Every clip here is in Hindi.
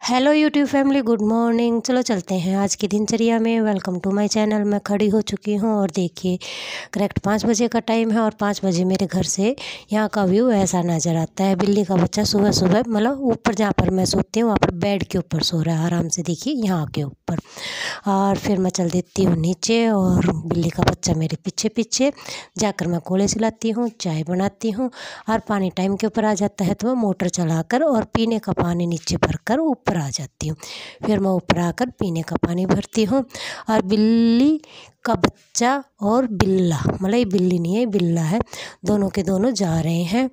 Hello YouTube family, good morning. चलो चलते हैं आज की दिनचर्या में। Welcome to my channel. मैं खड़ी हो चुकी हूँ और देखिए करेक्ट 5 बजे का टाइम है और 5 बजे मेरे घर से यहाँ का व्यू ऐसा नज़र आता है। बिल्ली का बच्चा सुबह सुबह मतलब ऊपर जहाँ पर मैं सोती हूँ वहाँ पर बेड के ऊपर सो रहा है आराम से, देखिए यहाँ के ऊपर। और फिर मैं चल देती हूँ नीचे और बिल्ली का बच्चा मेरे पीछे पीछे जाकर मैं कोले सिलाती हूँ, चाय बनाती हूँ और पानी टाइम के ऊपर आ जाता है तो मैं मोटर चलाकर और पीने का पानी नीचे भरकर ऊपर आ जाती हूँ। फिर मैं ऊपर आकर पीने का पानी भरती हूँ और बिल्ली का बच्चा और बिल्ला, मतलब ये बिल्ली नहीं है बिल्ला है, दोनों के दोनों जा रहे हैं।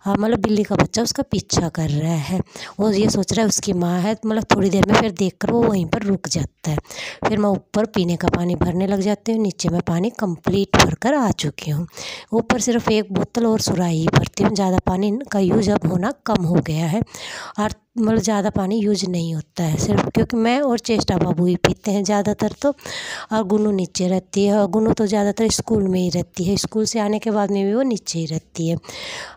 मतलब बिल्ली का बच्चा उसका पीछा कर रहा है, वो ये सोच रहा है उसकी माँ है, मतलब थोड़ी देर में फिर देखकर वो वहीं पर रुक जाता है। फिर मैं ऊपर पीने का पानी भरने लग जाती हूँ। नीचे मैं पानी कंप्लीट भरकर आ चुकी हूँ। ऊपर सिर्फ एक बोतल और सुराही भरती हूँ, ज़्यादा पानी का यूज अब होना कम हो गया है और मतलब ज़्यादा पानी यूज नहीं होता है, सिर्फ क्योंकि मैं और चेष्टा बाबू ही पीते हैं ज़्यादातर तो। और गुन्नू नीचे रहती है और गुन्नू तो ज़्यादातर स्कूल में ही रहती है, स्कूल से आने के बाद में भी वो नीचे ही रहती है।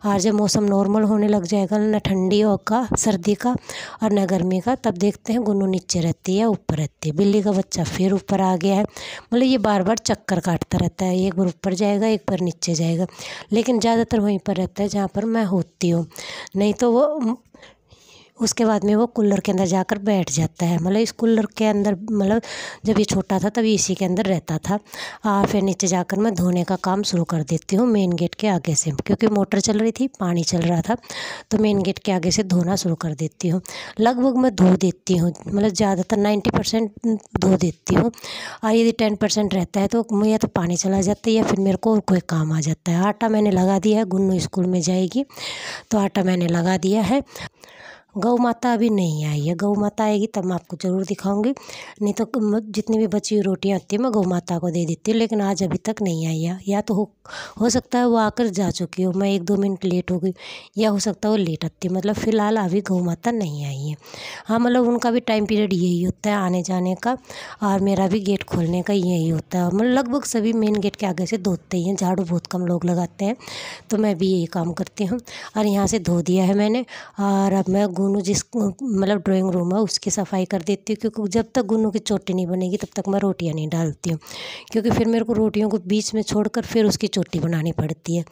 और जब मौसम नॉर्मल होने लग जाएगा, न ठंडी का सर्दी का और न गर्मी का, तब देखते हैं गुन्नू नीचे रहती है ऊपर रहती है। बिल्ली का बच्चा फिर ऊपर आ गया है, मतलब ये बार बार चक्कर काटता रहता है, एक बार ऊपर जाएगा एक बार नीचे जाएगा, लेकिन ज़्यादातर वहीं पर रहता है जहाँ पर मैं होती हूँ। नहीं तो वो उसके बाद में वो कूलर के अंदर जाकर बैठ जाता है। मतलब इस कूलर के अंदर, मतलब जब ये छोटा था तभी इसी के अंदर रहता था। फिर नीचे जाकर मैं धोने का काम शुरू कर देती हूँ मेन गेट के आगे से, क्योंकि मोटर चल रही थी, पानी चल रहा था, तो मेन गेट के आगे से धोना शुरू कर देती हूँ। लगभग मैं धो देती हूँ, मतलब ज़्यादातर 90% धो देती हूँ। और यदि 10% रहता है तो या तो पानी चला जाता है या फिर मेरे को और कोई काम आ जाता है। आटा मैंने लगा दिया है, गुन्नू स्कूल में जाएगी तो आटा मैंने लगा दिया है। गौ माता अभी नहीं आई है, गौ माता आएगी तब मैं आपको ज़रूर दिखाऊंगी। नहीं तो जितनी भी बची हुई रोटियां होती है मैं गौ माता को दे देती हूँ, लेकिन आज अभी तक नहीं आई है। या तो हो सकता है वो आकर जा चुकी हो, मैं 1-2 मिनट लेट हो गई, या हो सकता है वो लेट आती, मतलब फ़िलहाल अभी गौ माता नहीं आई है। हाँ, मतलब उनका भी टाइम पीरियड यही होता है आने जाने का, और मेरा भी गेट खोलने का यही होता है। मतलब लगभग सभी मेन गेट के आगे से धोते ही हैं, झाड़ू बहुत कम लोग लगाते हैं, तो मैं भी यही काम करती हूँ। और यहाँ से धो दिया है मैंने, और अब मैं गुन्नू जिस मतलब ड्राइंग रूम है उसकी सफाई कर देती हूँ, क्योंकि जब तक गुन्नू की चोटी नहीं बनेगी तब तक मैं रोटियाँ नहीं डालती हूँ, क्योंकि फिर मेरे को रोटियों को बीच में छोड़कर फिर उसकी चोटी बनानी पड़ती है।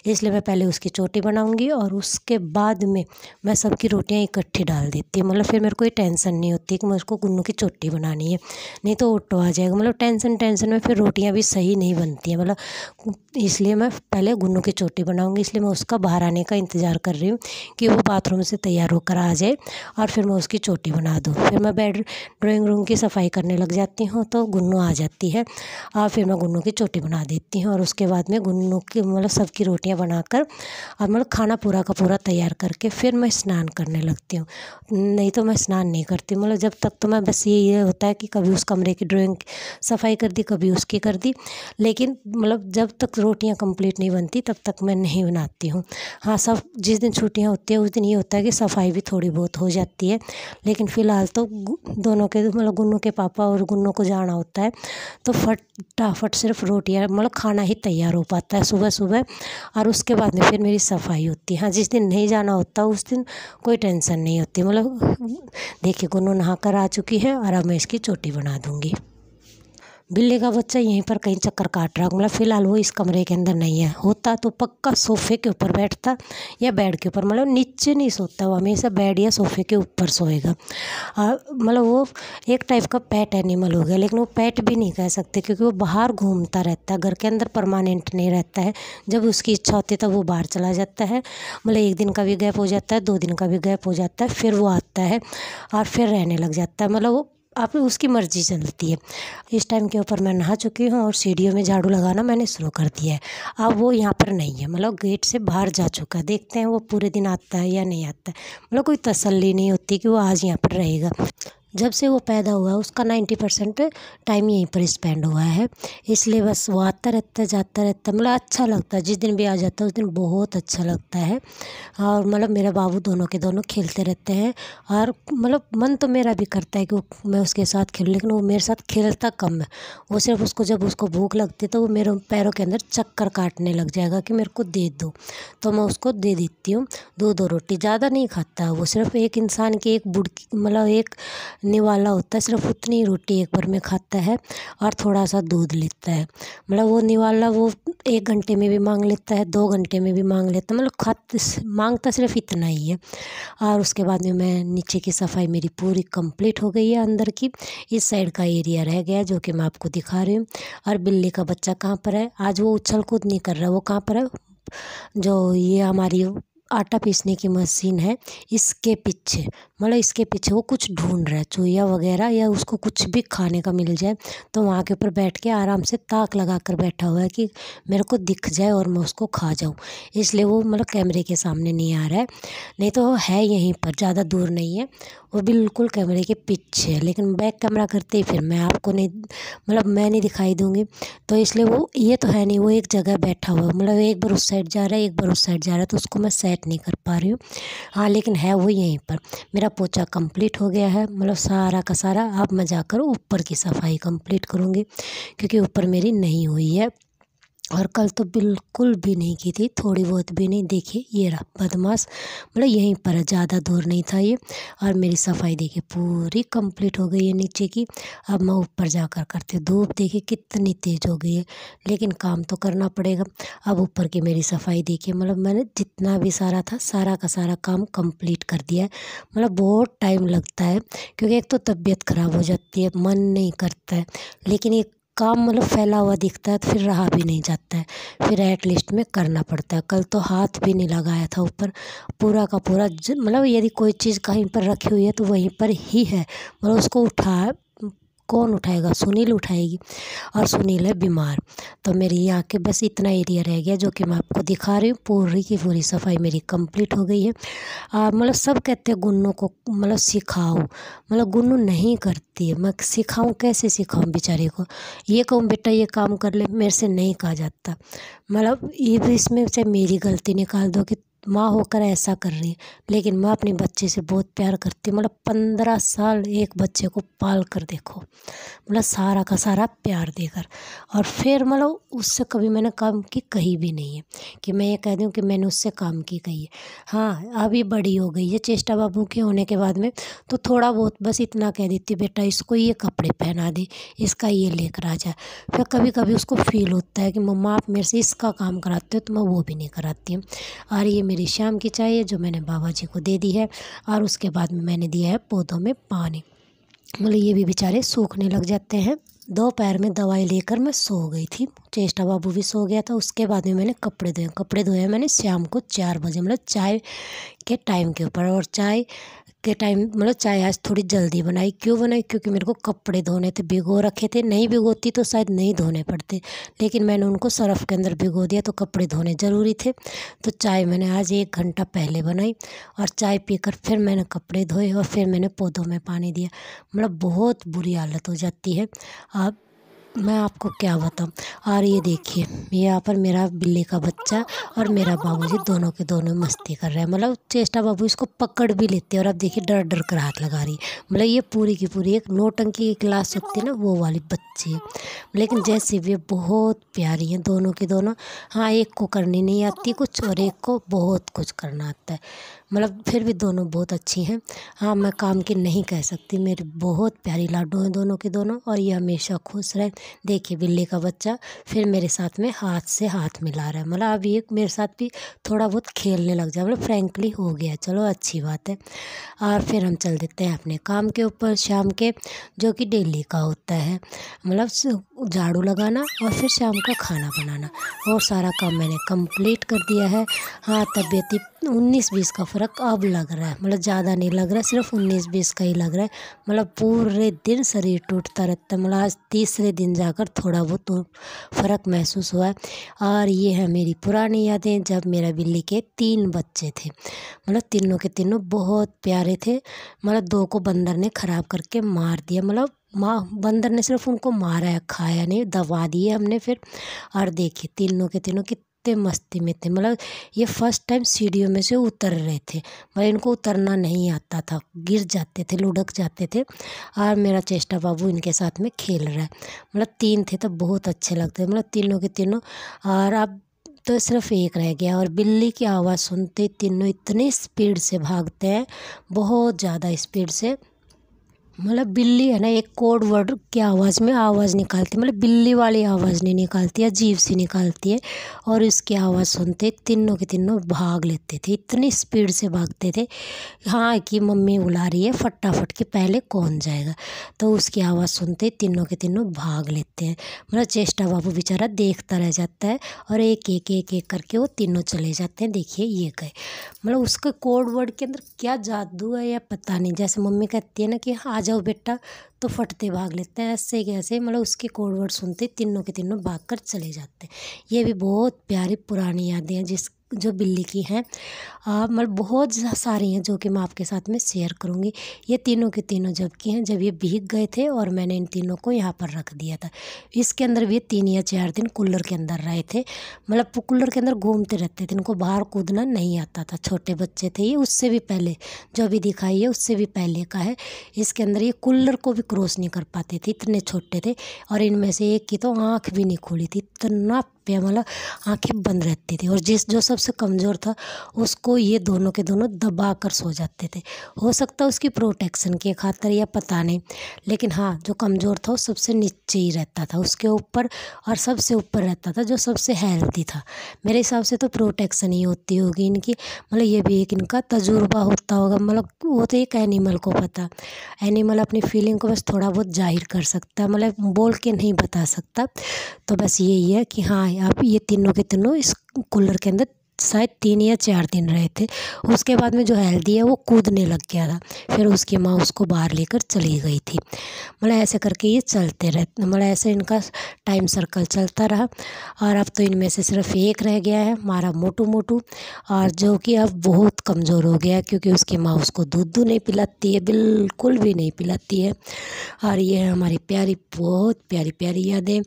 इसलिए मैं पहले उसकी चोटी बनाऊँगी और उसके बाद में मैं सबकी रोटियाँ इकट्ठी डाल देती हूँ। मतलब फिर मेरे को ये टेंशन नहीं होती कि मुझको गुन्नू की चोटी बनानी है, नहीं तो ऑटो आ जाएगा। मतलब टेंशन में फिर रोटियाँ भी सही नहीं बनती हैं, मतलब इसलिए मैं पहले गुन्नू की चोटी बनाऊँगी। इसलिए मैं उसका बाहर आने का इंतज़ार कर रही हूँ कि वो बाथरूम से तैयार होकर आ जाए और फिर मैं उसकी चोटी बना दूँ। फिर मैं ड्राइंग रूम की सफाई करने लग जाती हूँ तो गुन्नू आ जाती है और फिर मैं गुन्नू की चोटी बना देती हूँ। और उसके बाद में गुन्नू की मतलब सबकी रोटियाँ बनाकर और मतलब खाना पूरा का पूरा तैयार करके फिर मैं स्नान करने लगती हूँ। नहीं तो मैं स्नान नहीं करती, मतलब जब तक तो मैं बस ये होता है कि कभी उस कमरे की ड्राइंग सफाई कर दी, कभी उसकी कर दी, लेकिन मतलब जब तक रोटियाँ कंप्लीट नहीं बनती तब तक मैं नहीं बनाती हूँ। हाँ, सब जिस दिन छुट्टियाँ होती हैं उस दिन ये होता है कि सफाई भी थोड़ी बहुत हो जाती है, लेकिन फ़िलहाल तो दोनों के मतलब गुन्नू के पापा और गुन्नू को जाना होता है तो फटाफट सिर्फ रोटियाँ मतलब खाना ही तैयार हो पाता है सुबह सुबह, और उसके बाद में फिर मेरी सफाई होती है। हाँ, जिस दिन नहीं जाना होता उस दिन कोई टेंशन नहीं होती। मतलब देखिए गुन्नू नहा कर आ चुकी है और अब मैं इसकी चोटी बना दूँगी। बिल्ली का बच्चा यहीं पर कहीं चक्कर काट रहा है, मतलब फ़िलहाल वो इस कमरे के अंदर नहीं है। होता तो पक्का सोफ़े के ऊपर बैठता या बेड के ऊपर, मतलब नीचे नहीं सोता, वो हमेशा बेड या सोफ़े के ऊपर सोएगा। मतलब वो एक टाइप का पेट एनिमल हो गया, लेकिन वो पेट भी नहीं कह सकते क्योंकि वो बाहर घूमता रहता है, घर के अंदर परमानेंट नहीं रहता है। जब उसकी इच्छा होती है तब वो बाहर चला जाता है, मतलब 1 दिन का भी गैप हो जाता है, 2 दिन का भी गैप हो जाता है, फिर वो आता है और फिर रहने लग जाता है। मतलब वो आप उसकी मर्ज़ी चलती है। इस टाइम के ऊपर मैं नहा चुकी हूँ और सीढ़ियों में झाड़ू लगाना मैंने शुरू कर दिया है। अब वो यहाँ पर नहीं है, मतलब गेट से बाहर जा चुका है। देखते हैं वो पूरे दिन आता है या नहीं आता है, मतलब कोई तसल्ली नहीं होती कि वो आज यहाँ पर रहेगा। जब से वो पैदा हुआ है उसका 90% टाइम यहीं पर स्पेंड हुआ है। इसलिए बस वो आता रहता है, जाता रहता है, मतलब अच्छा लगता है। जिस दिन भी आ जाता है उस दिन बहुत अच्छा लगता है। और मतलब मेरा बाबू दोनों के दोनों खेलते रहते हैं। और मतलब मन तो मेरा भी करता है कि मैं उसके साथ खेलूं, लेकिन वो मेरे साथ खेलता कम है। वो सिर्फ उसको जब उसको भूख लगती है तो वो मेरे पैरों के अंदर चक्कर काटने लग जाएगा कि मेरे को दे दो, तो मैं उसको दे देती हूँ दूध और रोटी। ज़्यादा नहीं खाता वो, सिर्फ एक इंसान की एक बुड़की मतलब एक निवाला होता है, सिर्फ उतनी ही रोटी एक बार में खाता है और थोड़ा सा दूध लेता है। मतलब वो निवाला वो 1 घंटे में भी मांग लेता है, 2 घंटे में भी मांग लेता है, मतलब मांगता सिर्फ इतना ही है। और उसके बाद में मैं नीचे की सफाई मेरी पूरी कंप्लीट हो गई है। अंदर की इस साइड का एरिया रह गया जो कि मैं आपको दिखा रही हूँ। और बिल्ली का बच्चा कहाँ पर है? आज वो उछल कूद नहीं कर रहा, वो कहाँ पर है? जो ये हमारी आटा पीसने की मशीन है इसके पीछे, मतलब इसके पीछे वो कुछ ढूंढ रहा है, चूहिया वगैरह या उसको कुछ भी खाने का मिल जाए तो वहाँ के ऊपर बैठ के आराम से ताक लगा कर बैठा हुआ है कि मेरे को दिख जाए और मैं उसको खा जाऊँ। इसलिए वो मतलब कैमरे के सामने नहीं आ रहा है, नहीं तो वो है यहीं पर, ज़्यादा दूर नहीं है, वो बिल्कुल कैमरे के पीछे है। लेकिन बैक कैमरा करते ही फिर मैं आपको नहीं, मतलब मैं नहीं दिखाई दूँगी, तो इसलिए वो ये तो है नहीं, वो एक जगह बैठा हुआ है, मतलब एक बार उस साइड जा रहा है, एक बार उस साइड जा रहा है, तो उसको मैं सेट नहीं कर पा रही हूँ। हाँ लेकिन है वो यहीं पर। मेरा पोछा कंप्लीट हो गया है, मतलब सारा का सारा। अब मैं जाकर ऊपर की सफाई कंप्लीट करूँगी क्योंकि ऊपर मेरी नहीं हुई है। और कल तो बिल्कुल भी नहीं की थी, थोड़ी बहुत भी नहीं। देखिए ये रहा बदमाश, मतलब यहीं पर है, ज़्यादा दूर नहीं था ये। और मेरी सफाई देखिए पूरी कंप्लीट हो गई है नीचे की। अब मैं ऊपर जाकर करती हूँ। धूप देखिए कितनी तेज़ हो गई है, लेकिन काम तो करना पड़ेगा। अब ऊपर की मेरी सफाई देखिए, मतलब मैंने जितना भी सारा था सारा का सारा काम कंप्लीट कर दिया है। मतलब बहुत टाइम लगता है क्योंकि एक तो तबीयत ख़राब हो जाती है, मन नहीं करता है, लेकिन एक काम मतलब फैला हुआ दिखता है तो फिर रहा भी नहीं जाता है, फिर एटलीस्ट में करना पड़ता है। कल तो हाथ भी नहीं लगाया था ऊपर, पूरा का पूरा मतलब यदि कोई चीज़ कहीं पर रखी हुई है तो वहीं पर ही है, मतलब उसको कौन उठाएगा? सुनील उठाएगी, और सुनील है बीमार। तो मेरी यहाँ के बस इतना एरिया रह गया जो कि मैं आपको दिखा रही हूँ। पूरी की पूरी सफाई मेरी कंप्लीट हो गई है। मतलब सब कहते हैं गुन्नू को मतलब सिखाओ, मतलब गुन्नू नहीं करती है। मैं सिखाऊं, कैसे सिखाऊं बेचारे को? ये कहूँ बेटा ये काम कर ले, मेरे से नहीं कहा जाता। मतलब ये भी इसमें चाहे मेरी गलती निकाल दो कि माँ होकर ऐसा कर रही है, लेकिन मैं अपने बच्चे से बहुत प्यार करती हूँ। मतलब 15 साल एक बच्चे को पाल कर देखो, मतलब सारा का सारा प्यार देकर, और फिर मतलब उससे कभी मैंने काम की कही भी नहीं है कि मैं ये कह दूँ कि मैंने उससे काम की कही है। हाँ अभी बड़ी हो गई है चेष्टा बाबू के होने के बाद में, तो थोड़ा बहुत बस इतना कह देती बेटा इसको ये कपड़े पहना दे, इसका ये लेकर आ जाए। फिर कभी कभी उसको फील होता है कि मम्मा आप मेरे से इसका काम कराते हो, तो मैं वो भी नहीं कराती हूँ। और ये मेरी शाम की चाय है जो मैंने बाबा जी को दे दी है, और उसके बाद में मैंने दिया है पौधों में पानी। मतलब ये भी बेचारे सूखने लग जाते हैं। दोपहर में दवाई लेकर मैं सो गई थी, चेष्टा बाबू भी सो गया था। उसके बाद में मैंने कपड़े धोए मैंने शाम को 4 बजे, मतलब चाय के टाइम के ऊपर। और चाय के टाइम मतलब चाय आज थोड़ी जल्दी बनाई। क्यों बनाई? क्योंकि मेरे को कपड़े धोने थे, भिगो रखे थे। नहीं भिगोती तो शायद नहीं धोने पड़ते, लेकिन मैंने उनको सरफ़ के अंदर भिगो दिया, तो कपड़े धोने ज़रूरी थे। तो चाय मैंने आज 1 घंटा पहले बनाई, और चाय पीकर फिर मैंने कपड़े धोए, और फिर मैंने पौधों में पानी दिया। मतलब बहुत बुरी हालत हो जाती है, अब मैं आपको क्या बताऊँ। और ये देखिए यहाँ पर मेरा बिल्ली का बच्चा और मेरा बाबूजी दोनों के दोनों मस्ती कर रहे हैं। मतलब चेष्टा बाबू इसको पकड़ भी लेते हैं, और अब देखिए डर डर कर हाथ लगा रही है। मतलब ये पूरी की पूरी एक नौटंकी की क्लास होती है ना, वो वाली बच्ची है। लेकिन जैसे भी बहुत प्यारी हैं दोनों की दोनों। हाँ एक को करनी नहीं आती कुछ, और एक को बहुत कुछ करना आता है, मतलब फिर भी दोनों बहुत अच्छी हैं। हाँ मैं काम की नहीं कह सकती, मेरी बहुत प्यारी लाडो हैं दोनों के दोनों, और ये हमेशा खुश रहे। देखिए बिल्ली का बच्चा फिर मेरे साथ में हाथ से हाथ मिला रहा है, मतलब अब ये मेरे साथ भी थोड़ा बहुत खेलने लग जाए, मतलब फ्रैंकली हो गया, चलो अच्छी बात है। और फिर हम चल देते हैं अपने काम के ऊपर शाम के, जो कि डेली का होता है, मतलब झाड़ू लगाना और फिर शाम का खाना बनाना, और सारा काम मैंने कंप्लीट कर दिया है। हाँ तबीयत 19-20 का फ़र्क फ़र्क अब लग रहा है, मतलब ज़्यादा नहीं लग रहा है, सिर्फ 19-20 का ही लग रहा है। मतलब पूरे दिन शरीर टूटता रहता है, मतलब आज तीसरे दिन जाकर थोड़ा बहुत तो फ़र्क महसूस हुआ है। और ये है मेरी पुरानी यादें जब मेरा बिल्ली के 3 बच्चे थे, मतलब तीनों के तीनों बहुत प्यारे थे। मतलब 2 को बंदर ने ख़राब करके मार दिया, मतलब बंदर ने सिर्फ उनको मारा है, खाया नहीं, दबा दिए हमने फिर। और देखिए तीनों के तीनों कितने मस्ती में थे, मतलब ये फर्स्ट टाइम सीढ़ियों में से उतर रहे थे, भाई इनको उतरना नहीं आता था, गिर जाते थे, लुढ़क जाते थे। और मेरा चेष्टा बाबू इनके साथ में खेल रहा है, मतलब 3 थे तो बहुत अच्छे लगते, मतलब तीनों के तीनों। और अब तो सिर्फ एक रह गया, और बिल्ली की आवाज़ सुनते तीनों इतनी स्पीड से भागते हैं, बहुत ज़्यादा स्पीड से। मतलब बिल्ली है ना, एक कोड वर्ड की आवाज़ में आवाज़ निकालती, मतलब बिल्ली वाली आवाज़ नहीं निकालती, अजीब सी निकालती है। और इसकी आवाज़ सुनते तीनों के तीनों भाग लेते थे, इतनी स्पीड से भागते थे। हाँ कि मम्मी बुला रही है फटाफट कि पहले कौन जाएगा, तो उसकी आवाज़ सुनते तीनों के तीनों भाग लेते हैं। मतलब चेष्टा बाबू बेचारा देखता रह जाता है, और एक एक एक एक करके वो तीनों चले जाते हैं। देखिए ये गए, मतलब उसके कोड वर्ड के अंदर क्या जादू है या पता नहीं। जैसे मम्मी कहती है ना कि आ जाओ बेटा, तो फटते भाग लेते हैं, ऐसे कैसे, मतलब उसके कोड वर्ड सुनते तीनों के तीनों भाग कर चले जाते हैं। ये भी बहुत प्यारी पुरानी यादें हैं जो बिल्ली की हैं। मतलब बहुत सारी हैं जो कि मैं आपके साथ में शेयर करूँगी। ये तीनों के तीनों जब की हैं, जब ये भीग गए थे और मैंने इन तीनों को यहाँ पर रख दिया था। इसके अंदर भी 3 या 4 दिन कूलर के अंदर रहे थे, मतलब कूलर के अंदर घूमते रहते थे, इनको बाहर कूदना नहीं आता था। छोटे बच्चे थे ये, उससे भी पहले जो अभी दिखाई है उससे भी पहले का है। इसके अंदर ये कूलर को भी क्रॉस नहीं कर पाते थे, इतने छोटे थे। और इनमें से एक की तो आँख भी नहीं खुली थी, इतना मतलब आंखें बंद रहती थी। और जो सबसे कमज़ोर था उसको ये दोनों के दोनों दबा कर सो जाते थे। हो सकता है उसकी प्रोटेक्शन के खातिर या पता नहीं, लेकिन हाँ जो कमज़ोर था वो सबसे नीचे ही रहता था, उसके ऊपर और सबसे ऊपर रहता था जो सबसे हेल्दी था। मेरे हिसाब से तो प्रोटेक्शन ही होती होगी इनकी, मतलब ये भी एक इनका तजुर्बा होता होगा। मतलब वो तो एक एनिमल को पता, एनिमल अपनी फीलिंग को बस थोड़ा बहुत जाहिर कर सकता है, मतलब बोल के नहीं बता सकता। तो बस यही है कि हाँ अब ये तीनों के तीनों इस कूलर के अंदर शायद 3 या 4 दिन रहे थे। उसके बाद में जो हेल्दी है वो कूदने लग गया था, फिर उसकी माँ उसको बाहर लेकर चली गई थी। मतलब ऐसे करके ये चलते रहते, मतलब ऐसे इनका टाइम सर्कल चलता रहा। और अब तो इनमें से सिर्फ एक रह गया है हमारा मोटू मोटू, और जो कि अब बहुत कमज़ोर हो गया है क्योंकि उसकी माँ उसको दूध नहीं पिलाती है, बिल्कुल भी नहीं पिलाती है। और ये है हमारी प्यारी, बहुत प्यारी प्यारी यादें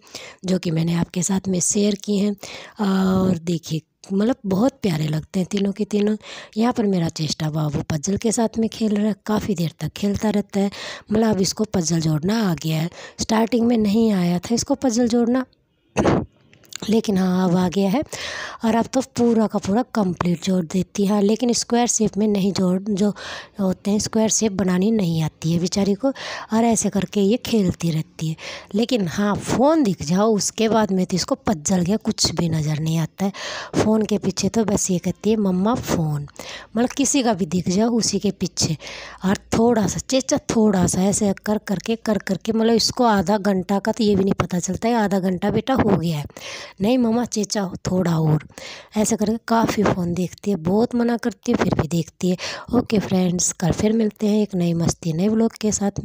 जो कि मैंने आपके साथ में शेयर की हैं। और देखिए मतलब बहुत प्यारे लगते हैं तीनों के तीनों। यहाँ पर मेरा चेष्टा बाबू पजल के साथ में खेल रहा है, काफ़ी देर तक खेलता रहता है। मतलब अब इसको पजल जोड़ना आ गया है, स्टार्टिंग में नहीं आया था इसको पजल जोड़ना, लेकिन हाँ अब आ गया है। और अब तो पूरा का पूरा कंप्लीट जोड़ देती है, लेकिन स्क्वायर शेप में नहीं जोड़, जो होते हैं स्क्वायर शेप बनानी नहीं आती है बेचारी को, और ऐसे करके ये खेलती रहती है। लेकिन हाँ फ़ोन दिख जाओ उसके बाद में तो इसको पजल गया कुछ भी नज़र नहीं आता है। फ़ोन के पीछे तो बस ये कहती है मम्मा फ़ोन, मतलब किसी का भी दिख जाओ उसी के पीछे। और थोड़ा सा चेचा, थोड़ा सा ऐसे कर करके मतलब इसको आधा घंटा का तो ये भी नहीं पता चलता है, आधा घंटा बेटा हो गया है, नहीं मम्मा चेचा थोड़ा और, ऐसा करके काफ़ी फ़ोन देखती है, बहुत मना करती है फिर भी देखती है। ओके फ्रेंड्स, कल फिर मिलते हैं एक नई मस्ती नए व्लॉग के साथ में।